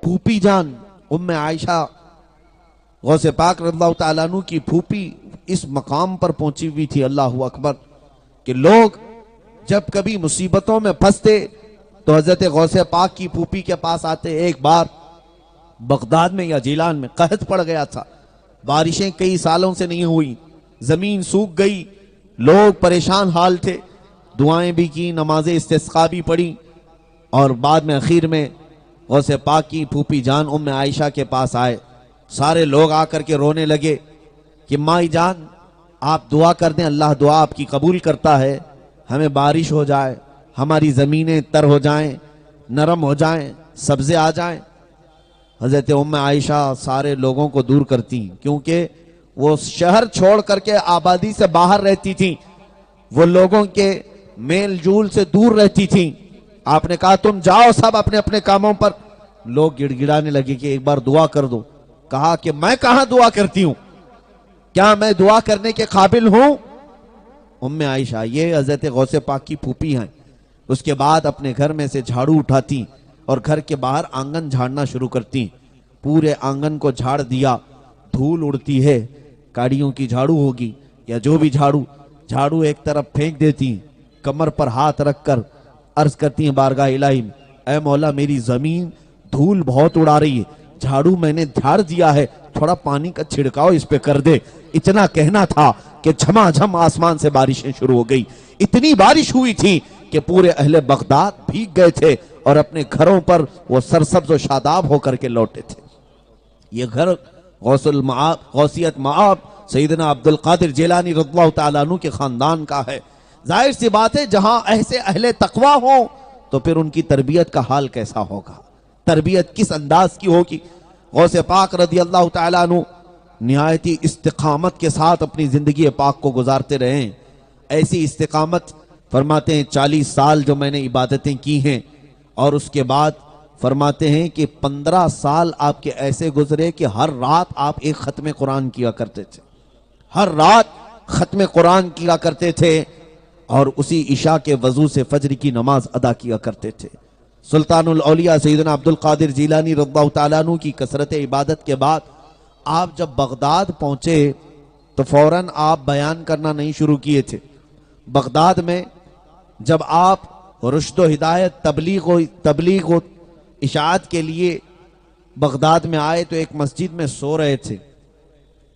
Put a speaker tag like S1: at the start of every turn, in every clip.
S1: फूफी जान उम्मे आयशा गौसे पाक रज़ियल्लाहु तआला अन्हु की फूफी इस मकाम पर पहुंची हुई थी, अल्लाहु अकबर, कि लोग जब कभी मुसीबतों में फंसते तो हजरत गौसे पाक की फूफी के पास आते। एक बार बगदाद में या जिलान में कहत पड़ गया था, बारिशें कई सालों से नहीं हुई, जमीन सूख गई, लोग परेशान हाल थे, दुआएं भी की, नमाज इस्तिस्का भी पढ़ी, और बाद में आखिर में गौसे पाक की फूफी जान उम्मे आयशा के पास आए। सारे लोग आकर के रोने लगे कि माई जान आप दुआ कर दें, अल्लाह दुआ आपकी कबूल करता है, हमें बारिश हो जाए, हमारी ज़मीनें तर हो जाएं, नरम हो जाएं, सब्ज़े आ जाएं। हज़रत उम्मे आयशा सारे लोगों को दूर करती, क्योंकि वो शहर छोड़ करके आबादी से बाहर रहती थी, वो लोगों के मेल जूल से दूर रहती थी। आपने कहा तुम जाओ सब अपने अपने कामों पर। लोग गिड़गिड़ाने लगे कि एक बार दुआ कर दो। कहा कि मैं कहां दुआ करती हूं, क्या मैं दुआ करने के काबिल हूं? उम्मे आयशा, ये हजरत गौसे पाक की फूफी हैं, उसके बाद अपने घर में से झाड़ू उठाती और घर के बाहर आंगन झाड़ना शुरू करती। पूरे आंगन को झाड़ दिया, धूल उड़ती है, काड़ियों की झाड़ू होगी या जो भी झाड़ू, झाड़ू एक तरफ फेंक देती, कमर पर हाथ रखकर अर्ज करती हैं बारगाह इलाही में, ऐ मौला मेरी जमीन धूल बहुत उड़ा रही है, झाड़ू मैंने झाड़ दिया है, थोड़ा पानी का छिड़काव इस पे कर दे। इतना कहना था कि झमाझम आसमान से बारिशें शुरू हो गई। इतनी बारिश हुई थी कि पूरे अहले बगदाद भीग गए थे और अपने घरों पर वो सरसब्ज और शादाब होकर के लौटे थे। ये घर गौसियत मआब सैयदना अब्दुल कादिर जिलानी रज़ियल्लाहु तआला अन्हु के खानदान का है। जाहिर सी बात है, जहां ऐसे अहले तकवा हो तो फिर उनकी तरबियत का हाल कैसा होगा, तरबियत किस अंदाज की होगी। गौसे पाक रज़ियल्लाहु तआला अन्हु निहायती इस्तिकामत के साथ अपनी जिंदगी पाक को गुजारते रहे। ऐसी इस्तिकामत फरमाते हैं 40 साल जो मैंने इबादतें की हैं, और उसके बाद फरमाते हैं कि 15 साल आपके ऐसे गुजरे कि हर रात आप एक खत्म कुरान किया करते थे, हर रात खत्म कुरान किया करते थे, और उसी इशा के वजू से फजर की नमाज अदा किया करते थे। सुल्तानुल औलिया सैयदना अब्दुल कादिर जिलानी रज़ियल्लाहु तआला अन्हु की कसरत इबादत के बाद आप जब बगदाद पहुंचे तो फौरन आप बयान करना नहीं शुरू किए थे। बगदाद में जब आप रुश्द हिदायत तबलीग व इशाअत के लिए बगदाद में आए तो एक मस्जिद में सो रहे थे,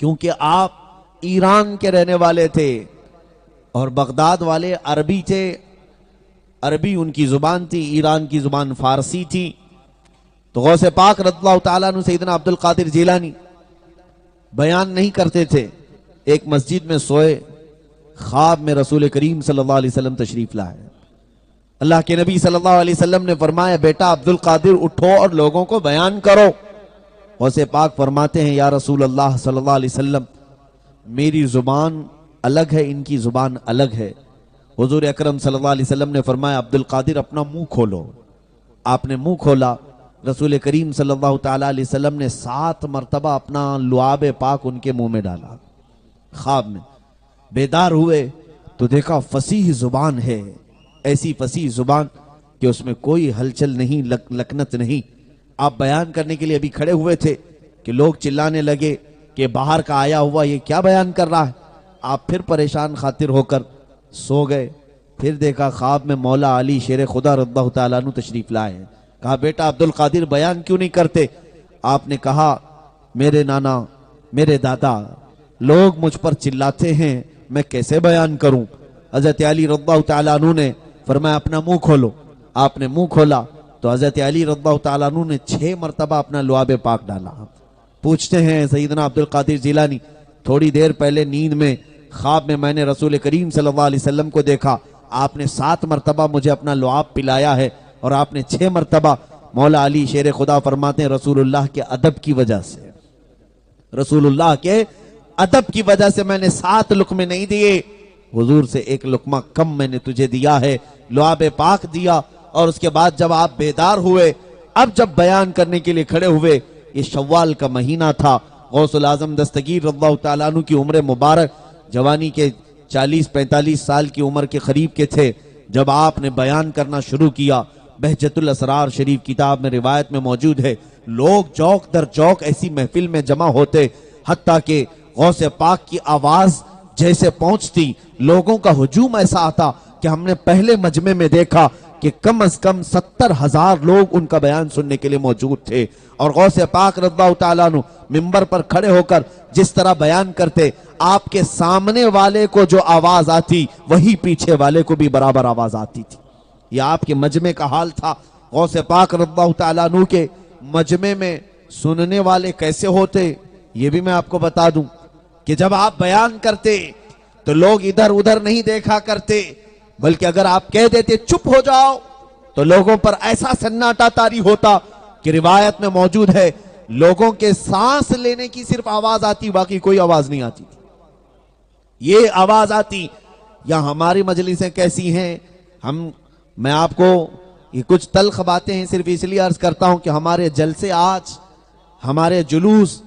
S1: क्योंकि आप ईरान के रहने वाले थे और बगदाद वाले अरबी थे, अरबी उनकी जुबान थी, ईरान की जुबान फारसी थी। तो गौसे पाक रज़ियल्लाहु तआला अन्हु सैयदना अब्दुल कादिर जिलानी बयान नहीं करते थे। एक मस्जिद में सोए, ख्वाब में रसूल करीम सल्लल्लाहु अलैहि वसल्लम तशरीफ लाए। अल्लाह के नबी सल्लल्लाहु अलैहि वसल्लम ने फरमाया, बेटा अब्दुल कादिर उठो और लोगों को बयान करो। गौसे पाक फरमाते हैं, या रसूल अल्लाह सल्लल्लाहु अलैहि वसल्लम, मेरी जुबान अलग है, इनकी जुबान अलग है। हुजूर अकरम सल्लल्लाहु अलैहि वसल्लम ने फरमाया, अब्दुल कादिर अपना मुंह खोलो। आपने मुंह खोला। रसूल करीम सल्लल्लाहु ताला अलैहि वसल्लम ने 7 मरतबा अपना लुआब पाक उनके मुंह में डाला। ख्वाब में बेदार हुए तो देखा फसीह जुबान है, ऐसी फसीह जुबान कि उसमें कोई हलचल नहीं, लकनत नहीं। आप बयान करने के लिए अभी खड़े हुए थे कि लोग चिल्लाने लगे कि बाहर का आया हुआ ये क्या बयान कर रहा है। आप फिर परेशान खातिर होकर सो गए। फिर देखा ख्वाब में मौला अली शेर खुदा रज़ियल्लाहु तआला अन्हु तशरीफ लाए हैं। कहा, बेटा अब्दुल कादिर बयान क्यों नहीं करते? आपने कहा, मेरे नाना, मेरे दादा, लोग मुझ पर चिल्लाते हैं, मैं कैसे बयान करूं। हजरत अली रज़ियल्लाहु तआला अन्हु ने फरमाया, अपना मुंह खोलो। आपने मुंह खोला तो हजरत अली रज़ियल्लाहु तआला अन्हु ने 6 मरतबा अपना लुआब पाक डाला। पूछते हैं सैयदना अब्दुल कादिर जिलानी, थोड़ी देर पहले नींद में ख्वाब में मैंने रसूल करीम सल्लल्लाहु अलैहि वसल्लम को देखा, आपने 7 मरतबा मुझे अपना लुआब पिलाया है और आपने 6 मरतबा। मौला अली शेर खुदा फरमाते हैं, रसूलुल्लाह के अदब की वजह से, रसूलुल्लाह के अदब की वजह से मैंने 7 लुकमे नहीं दिए, हुजूर से 1 लुकमा कम मैंने तुझे दिया है, लुआब पाक दिया। और उसके बाद जब आप बेदार हुए, अब जब बयान करने के लिए खड़े हुए, ये शव्वाल का महीना था। गौसुल आजम दस्तगीर रज़ियल्लाहु तआला अन्हु की उम्र मुबारक जवानी के 40-45 साल की उम्र के करीब के थे। जब आपने बयान करना शुरू किया, बहजतुल असरार शरीफ किताब में रिवायत में मौजूद है, लोग चौक दर चौक ऐसी महफिल में जमा होते, हत्ता कि गौसे पाक की आवाज जैसे पहुंचती लोगों का हुजूम ऐसा आता कि हमने पहले मजमे में देखा कि कम से कम 70,000 लोग उनका बयान सुनने के लिए मौजूद थे। और गौसे पाक रज़ियल्लाहु ताला अन्हु मिंबर पर खड़े होकर जिस तरह बयान करते, आपके सामने वाले को जो आवाज आती वही पीछे वाले को भी बराबर आवाज आती थी। यह आपके मजमे का हाल था। गौसे पाक रज़ियल्लाहु ताला अन्हु के मजमे में सुनने वाले कैसे होते ये भी मैं आपको बता दूं कि जब आप बयान करते तो लोग इधर उधर नहीं देखा करते, बल्कि अगर आप कह देते चुप हो जाओ तो लोगों पर ऐसा सन्नाटा तारी होता कि रिवायत में मौजूद है लोगों के सांस लेने की सिर्फ आवाज आती, बाकी कोई आवाज नहीं आती थी। ये आवाज आती। या हमारी मजलिसें कैसी हैं, मैं आपको ये कुछ तल्ख बातें हैं सिर्फ इसलिए अर्ज करता हूं कि हमारे जलसे आज, हमारे जुलूस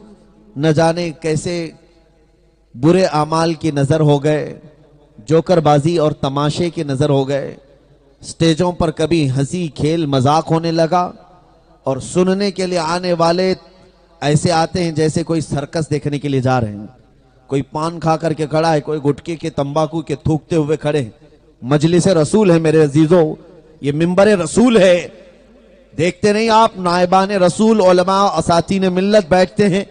S1: न जाने कैसे बुरे आमाल की नजर हो गए, जोकरबाजी और तमाशे की नजर हो गए। स्टेजों पर कभी हंसी खेल मजाक होने लगा और सुनने के लिए आने वाले ऐसे आते हैं जैसे कोई सर्कस देखने के लिए जा रहे हैं। कोई पान खा करके खड़ा है, कोई गुटके के तंबाकू के थूकते हुए खड़े हैं। मजलिस रसूल है मेरे अजीजों, ये मिंबर रसूल है। देखते नहीं आप नायबान रसूल उलमा असातीन मिल्लत बैठते हैं,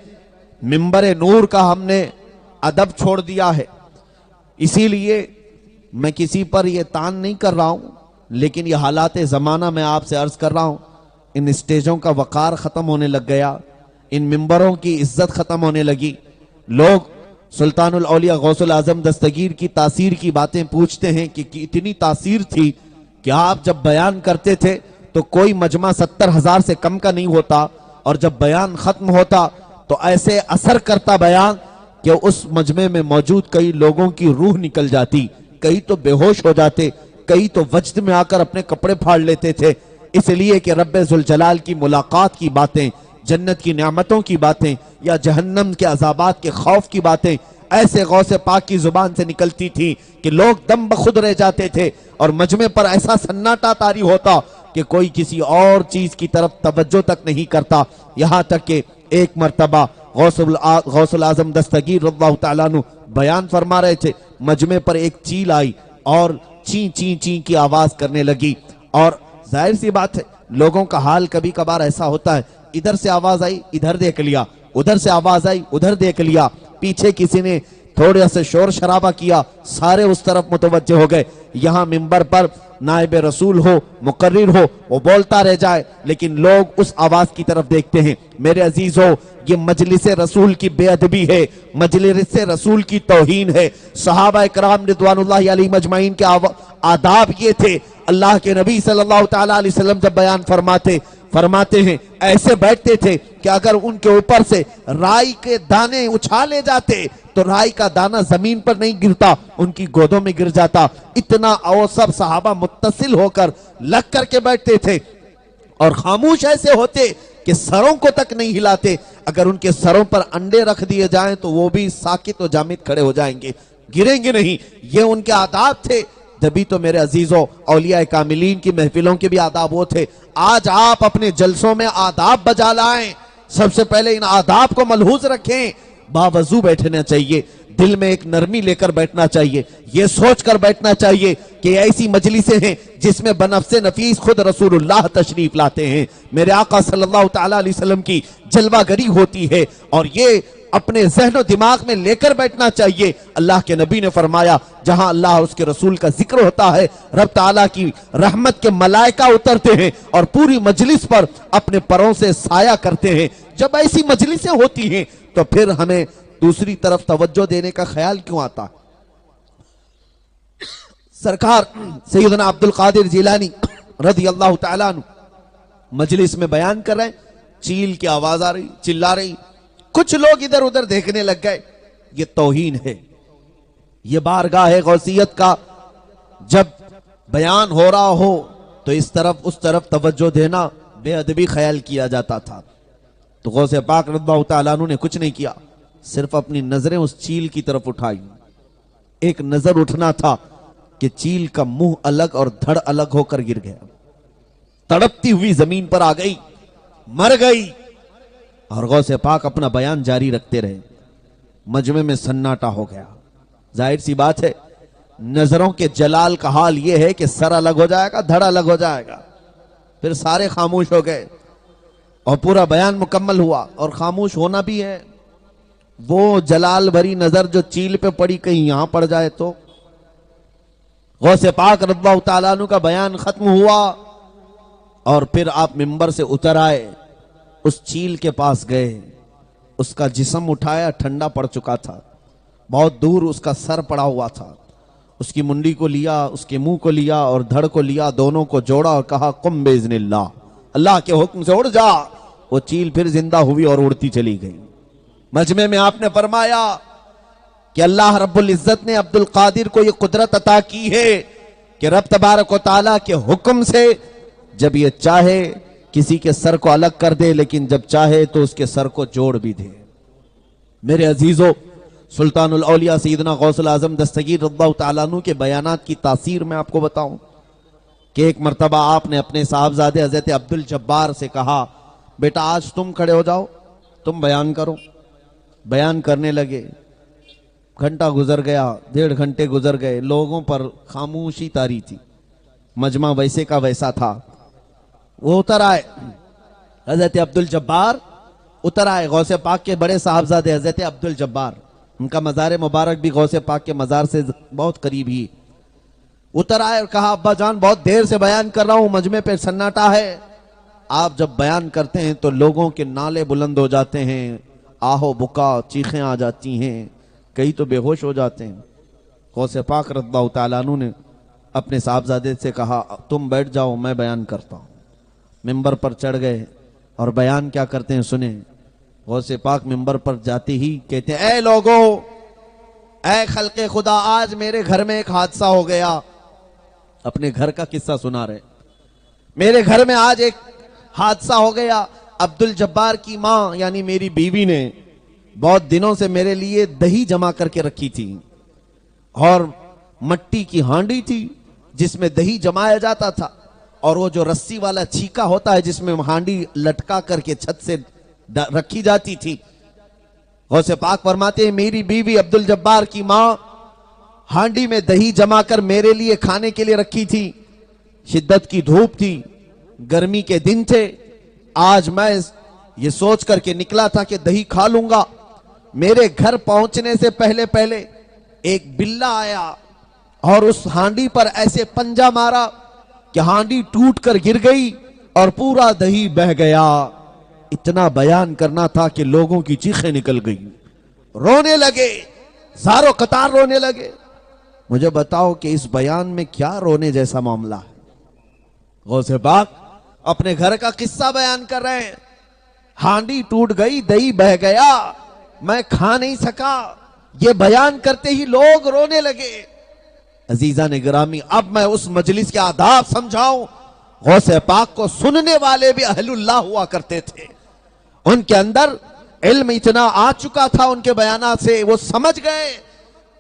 S1: मिंबर नूर का हमने अदब छोड़ दिया है। इसीलिए मैं किसी पर यह तान नहीं कर रहा हूं, लेकिन यह हालात जमाना मैं आपसे अर्ज कर रहा हूं। इन स्टेजों का वकार खत्म होने लग गया, इन मिंबरों की इज्जत खत्म होने लगी। लोग सुल्तानुल औलिया गौसुल आजम दस्तगीर की तासीर की बातें पूछते हैं कि इतनी तासीर थी कि आप जब बयान करते थे तो कोई मजमा 70,000 से कम का नहीं होता, और जब बयान खत्म होता तो ऐसे असर करता बयान कि उस मजमे में मौजूद कई लोगों की रूह निकल जाती, कई तो बेहोश हो जाते, कई तो वजद में आकर अपने कपड़े फाड़ लेते थे। इसलिए कि रब्बे जुल जलाल की मुलाकात की बातें, जन्नत की नेमतों की बातें या जहन्नम के अजाबात के खौफ की बातें ऐसे गौसे पाक की जुबान से निकलती थी कि लोग दम बखुद रह जाते थे और मजमे पर ऐसा सन्नाटा तारी होता कि कोई किसी और चीज की तरफ तवज्जो तक नहीं करता। यहां तक कि एक मर्तबा गौसुल आजम दस्तगीर रज़ियल्लाहु ताला अन्हु बयान फरमा रहे थे, मजमे पर एक चील आई और ची ची ची की आवाज करने लगी। और जाहिर सी बात है लोगों का हाल कभी कभार ऐसा होता है, इधर से आवाज आई इधर देख लिया, उधर से आवाज आई उधर देख लिया, पीछे किसी ने थोड़ा सा शोर शराबा किया, सारे उस तरफ मुतवज्जे हो गए। यहां मिंबर पर नायब रसूल हो, मुकर्रिर हो, वो बोलता रह जाए लेकिन लोग उस आवाज की तरफ देखते हैं। मेरे अजीजों, ये मजलिस रसूल की बेअदबी है, मजलिस रसूल की तौहीन है। सहाबा इकराम रिदवानुल्लाहि अलैहिम अजमाइन के आदाब ये थे। अल्लाह के नबी सल्लल्लाहु ताला अलैहि वसल्लम जब बयान फरमाते हैं ऐसे बैठते थे कि अगर उनके ऊपर से राई के दाने उछाले जाते तो राई का दाना जमीन पर नहीं गिरता, उनकी गोदों में गिर जाता। इतना और सब सहाबा मुत्तसिल होकर लग करके बैठते थे और खामोश ऐसे होते कि सरों को तक नहीं हिलाते। अगर उनके सरों पर अंडे रख दिए जाएं तो वो भी साकित और जामिद खड़े हो जाएंगे, गिरेंगे नहीं। ये उनके आदाब थे। तभी तो मेरे अजीजों, औलिया कामिलीन की महफिलों के भी आदाब वो थे। आज आप अपने जलसों में आदाब बजा लाएं, सबसे पहले इन आदाब को मलहूज रखें। बावजू बैठना चाहिए, दिल में एक नरमी लेकर बैठना चाहिए, ये सोच कर बैठना चाहिए कि ऐसी मजलिसें हैं जिसमें बनफ्से नफीस खुद रसूलुल्लाह तशरीफ लाते हैं, मेरे आका सल्लल्लाहु ताला अलैहि वसल्लम की जलवागरी होती है, और ये अपने जहन दिमाग में लेकर बैठना चाहिए। अल्लाह के नबी ने फरमाया, जहां अल्लाह और उसके रसूल का जिक्र होता है, रब ताला की रहमत के मलाइका उतरते हैं और पूरी मजलिस पर अपने परों से साया करते हैं। जब ऐसी मजलिसें होती हैं तो फिर हमें दूसरी तरफ तवज्जो देने का ख्याल क्यों आता? सरकार सैयदना अब्दुल कादिर जिलानी रज़ी अल्लाह ताला अन्हु मजलिस में बयान कर रहे हैं, चील की आवाज आ रही, चिल्ला रही, कुछ लोग इधर उधर देखने लग गए। ये तौहीन है, ये बारगाह गौसियत का जब बयान हो रहा हो तो इस तरफ उस तरफ तवज्जो देना बेअदबी ख्याल किया जाता था। तो गौसे पाक रज़ियल्लाहु ताला अन्हु ने कुछ नहीं किया, सिर्फ अपनी नजरें उस चील की तरफ उठाई। एक नजर उठना था कि चील का मुंह अलग और धड़ अलग होकर गिर गया। तड़पती हुई जमीन पर आ गई, मर गई। और गौसे पाक अपना बयान जारी रखते रहे। मजमे में सन्नाटा हो गया। जाहिर सी बात है, नजरों के जलाल का हाल यह है कि सर अलग हो जाएगा, धड़ अलग हो जाएगा। फिर सारे खामोश हो गए और पूरा बयान मुकम्मल हुआ। और खामोश होना भी है। वो जलाल भरी नजर जो चील पे पड़ी कहीं यहां पड़ जाए तो। गौसे पाक रज़ियल्लाहु ताला अन्हु का बयान खत्म हुआ और फिर आप मिंबर से उतर आए, उस चील के पास गए, उसका जिस्म उठाया, ठंडा पड़ चुका था, बहुत दूर उसका सर पड़ा हुआ था। उसकी मुंडी को लिया, उसके मुंह को लिया और धड़ को लिया, दोनों को जोड़ा और कहा कुम बेइज़्निल्लाह, अल्लाह के हुक्म से उड़ जा। वो चील फिर जिंदा हुई और उड़ती चली गई। मजमे में आपने फरमाया कि अल्लाह रब्बुल इज्जत ने अब्दुल कादिर को यह कुदरत अता की है कि रब तबारक व तआला के हुक्म से जब ये चाहे किसी के सर को अलग कर दे, लेकिन जब चाहे तो उसके सर को जोड़ भी दे। मेरे अजीजों, सुल्तानुल औलिया सैयदना गौसुल आजम दस्तगीर रज़ियल्लाहु ताला अन्हु के बयानात की तासीर मैं आपको बताऊं कि एक मर्तबा आपने अपने साहबजादे हजरत अब्दुल जब्बार से कहा, बेटा आज तुम खड़े हो जाओ, तुम बयान करो। बयान करने लगे। घंटा गुजर गया, 1.5 घंटे गुजर गए, लोगों पर खामोशी तारी थी। मजमा वैसे का वैसा था। वो उतर आए, हजरत अब्दुल जब्बार उतर आए, गौसे पाक के बड़े साहबजादे हजरत अब्दुल जब्बार, उनका मज़ार मुबारक भी गौसे पाक के मज़ार से बहुत करीब ही। उतर आए और कहा, अब्बा जान बहुत देर से बयान कर रहा हूं, मजमे पे सन्नाटा है। आप जब बयान करते हैं तो लोगों के नाले बुलंद हो जाते हैं, आहो बुका चीखें आ जाती हैं, कई तो बेहोश हो जाते हैं। गौसे पाक रज़ियल्लाहु ताला अन्हु ने अपने साहबजादे से कहा, तुम बैठ जाओ, मैं बयान करता हूँ। मिंबर पर चढ़ गए और बयान क्या करते हैं सुने। गौसे पाक मिंबर पर जाते ही कहते हैं, ऐ लोगों, ऐ खल्के खुदा, आज मेरे घर में एक हादसा हो गया। अपने घर का किस्सा सुना रहे। मेरे घर में आज एक हादसा हो गया। अब्दुल जब्बार की मां यानी मेरी बीवी ने बहुत दिनों से मेरे लिए दही जमा करके रखी थी और मट्टी की हांडी थी जिसमें दही जमाया जाता था, और वो जो रस्सी वाला छीका होता है जिसमें हांडी लटका करके छत से रखी जाती थी। गौसे पाक फरमाते हैं, मेरी बीवी अब्दुल जब्बार की मां हांडी में दही जमा कर मेरे लिए खाने के लिए रखी थी। शिद्दत की धूप थी, गर्मी के दिन थे। आज मैं ये सोच करके निकला था कि दही खा लूंगा। मेरे घर पहुंचने से पहले पहले एक बिल्ला आया और उस हांडी पर ऐसे पंजा मारा कि हांडी टूट कर गिर गई और पूरा दही बह गया। इतना बयान करना था कि लोगों की चीखें निकल गई, रोने लगे, ज़ारो कतार रोने लगे। मुझे बताओ कि इस बयान में क्या रोने जैसा मामला है। गौसे पाक अपने घर का किस्सा बयान कर रहे हैं, हांडी टूट गई, दही बह गया, मैं खा नहीं सका। ये बयान करते ही लोग रोने लगे। अजीजा ने गिरामी, अब मैं उस मजलिस के आदाब समझाऊं। गौसे पाक को सुनने वाले भी अहलुल्लाह हुआ करते थे। उनके अंदर इल्म इतना आ चुका था उनके बयानात से, वो समझ गए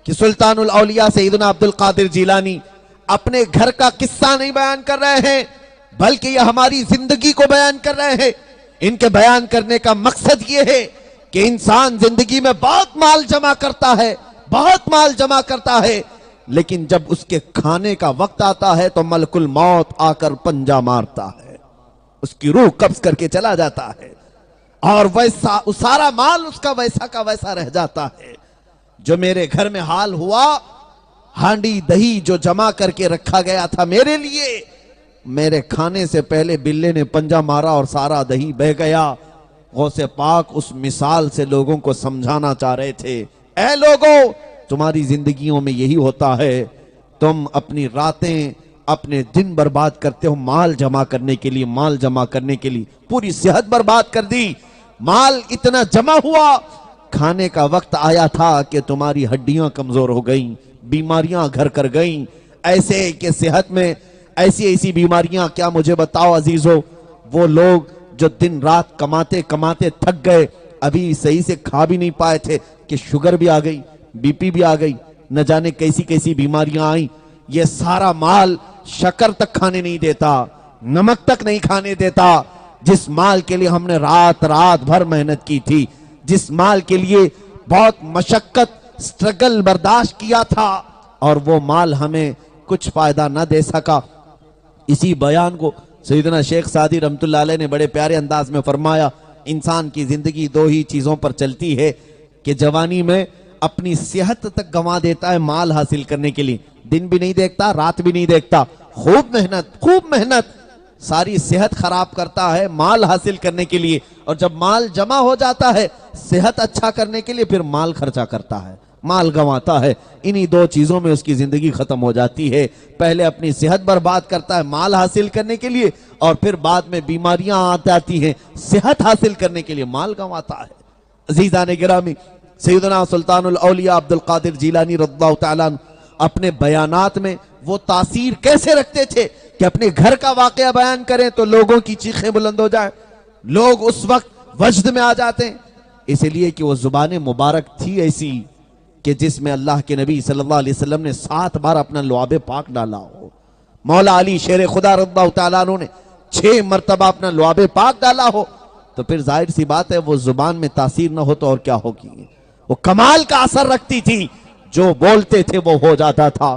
S1: कि सुल्तानुल औलिया सैयदना अब्दुल कादिर जिलानी अपने घर का किस्सा नहीं बयान कर रहे हैं, बल्कि ये हमारी जिंदगी को बयान कर रहे हैं। इनके बयान करने का मकसद ये है कि इंसान जिंदगी में बहुत माल जमा करता है, बहुत माल जमा करता है, लेकिन जब उसके खाने का वक्त आता है तो मलकुल मौत आकर पंजा मारता है, उसकी रूह कब्ज करके चला जाता है और वैसा सारा माल उसका वैसा का वैसा रह जाता है। जो मेरे घर में हाल हुआ, हांडी दही जो जमा करके रखा गया था मेरे लिए, मेरे खाने से पहले बिल्ले ने पंजा मारा और सारा दही बह गया। गौसे पाक उस मिसाल से लोगों को समझाना चाह रहे थे, ऐ लोगों, तुम्हारी जिंदगियों में यही होता है, तुम अपनी रातें अपने दिन बर्बाद करते हो माल जमा करने के लिए, माल जमा करने के लिए पूरी सेहत बर्बाद कर दी। माल इतना जमा हुआ, खाने का वक्त आया था कि तुम्हारी हड्डियां कमजोर हो गईं, बीमारियां घर कर गईं, ऐसे कि सेहत में ऐसी ऐसी बीमारियां, क्या मुझे बताओ अजीजों, वो लोग जो दिन रात कमाते कमाते थक गए, अभी सही से खा भी नहीं पाए थे कि शुगर भी आ गई, बीपी भी आ गई, न जाने कैसी कैसी बीमारियां आई। ये सारा माल शक्कर तक खाने नहीं देता, नमक तक नहीं खाने देता। जिस माल के लिए हमने रात रात भर मेहनत की थी, जिस माल के लिए बहुत मशक्कत स्ट्रगल बर्दाश्त किया था, और वो माल हमें कुछ फायदा ना दे सका। इसी बयान को सैयदना शेख सादी रहमतुल्लाह अलैह ने बड़े प्यारे अंदाज में फरमाया, इंसान की जिंदगी दो ही चीजों पर चलती है कि जवानी में अपनी सेहत तक गंवा देता है माल हासिल करने के लिए, दिन भी नहीं देखता, रात भी नहीं देखता, खूब मेहनत सारी सेहत खराब करता है माल हासिल करने के लिए, और जब माल जमा हो जाता है सेहत अच्छा करने के लिए फिर माल खर्चा करता है, माल गंवाता है। इन्हीं दो चीजों में उसकी जिंदगी खत्म हो जाती है। पहले अपनी सेहत बर्बाद करता है माल हासिल करने के लिए, और फिर बाद में बीमारियां आ जाती हैं सेहत हासिल करने के लिए माल गंवाता है। अजीजान गिरामी, सैयदना सुल्तानुल औलिया अब्दुल कादिर जिलानी रज़ियल्लाहु तआला अन्हु अपने बयानात में वो तासीर कैसे रखते थे कि अपने घर का वाकया बयान करें तो लोगों की चीखें बुलंद हो जाए, लोग उस वक्त वजद में आ जाते हैं, इसलिए कि वो जुबान मुबारक थी ऐसी कि जिसमें अल्लाह के नबी सल्लल्लाहु अलैहि वसल्लम ने 7 बार अपना लुआबे पाक डाला हो। मौला अली शेर खुदा रज़ियल्लाहु तआला अन्हु ने 6 मरतबा अपना लुआबे पाक डाला हो, तो फिर जाहिर सी बात है वो जुबान में तासीर ना हो तो और क्या होगी। वो कमाल का असर रखती थी, जो बोलते थे वो हो जाता था।